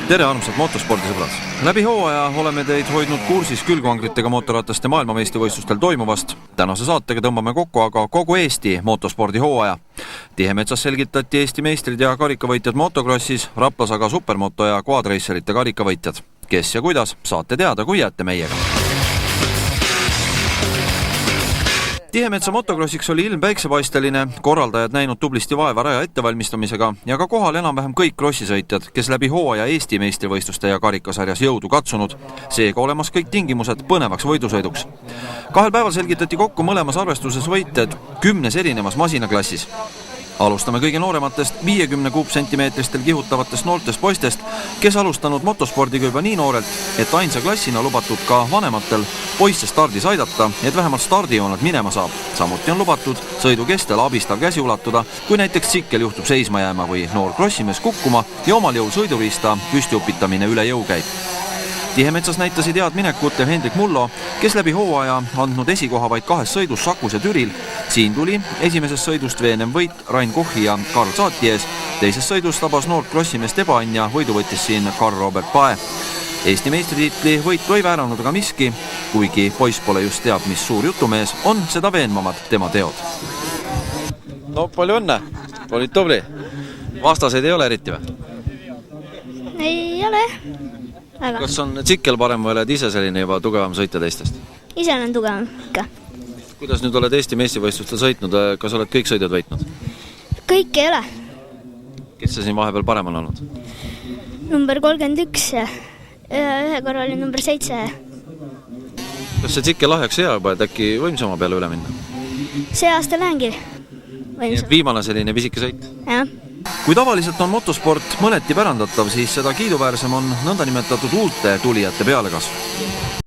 Tere armsad motospordisõbrad! Läbi hooaja oleme teid hoidnud kursis külgvangritega mootorrataste maailmameistrivõistlustel toimuvast. Tänase saatega tõmbame kokku aga kogu Eesti motospordi hooaja. Tihemetsas selgitati Eesti meistrid ja karikavõitjad motokrossis, Raplas aga supermoto ja quadracerite karikavõitjad. Kes ja kuidas, saate teada, kui jääte meiega. Tihemetsa motokrossiks oli ilm päiksepaisteline, korraldajad näinud tublisti vaeva raja ettevalmistamisega ja ka kohal enam-vähem kõik krossisõitjad, kes läbi hooaja Eesti meistrivõistluste ja karikasarjas jõudu katsunud. Seega olemas kõik tingimused põnevaks võidusõiduks. 2 päeval selgitati kokku mõlemas arvestuses võitjad 10 erinevas masinaklassis. Alustame kõige noorematest 50 kuupsentimeetristel kihutavatest noortest poistest, kes alustanud motospordiga juba nii noorelt, et ainsa klassina lubatud ka vanematel poisse stardis aidata, et vähemalt stardijoonad minema saab. Samuti on lubatud sõidu kestel abistav käsi ulatuda, kui näiteks tsikkel juhtub seisma jääma või noor krossimees kukkuma ja omal jõul sõiduriista püstiupitamine üle jõu käib. Tihemetsas näitasid head minekut ja Hendrik Mullo, kes läbi hooaja andnud esikoha vaid 2 sõidus Sakus ja Türil. Siin tuli esimesest sõidust veenem võit Rain Kochi ja Karl Saati ees. Teises sõidus tabas noort krossimeest Ebaann ja võidu võttis siin Karl Robert Pae. Eesti meistritiitli võitu ei vääranud aga miski, kuigi poiss pole just teab, mis suur jutumees, on seda veenmamad tema teod. No palju õnne, olid tubli. Vastaseid ei ole eriti või? Ei ole. Aga. Kas on tsikkel parem või oled ise selline juba tugevam sõitja teistest? Ise olen tugevam ikka. Kuidas nüüd oled Eesti meistrivõistlustel sõitnud? Kas oled kõik sõidjad võitnud? Kõik ei ole. Kes see siin vahepeal parem on olnud? Number 31 ja ühe korra oli number 7. Kas see tsikkel lahjaks hea juba, et äkki võimsama peale üle minna? See aasta lähengi võimsama. Viimane selline pisike sõit? Jah. Kui tavaliselt on motosport mõneti pärandatav, siis seda kiiduväärsem on nõndanimetatud uulte tulijate pealekasv.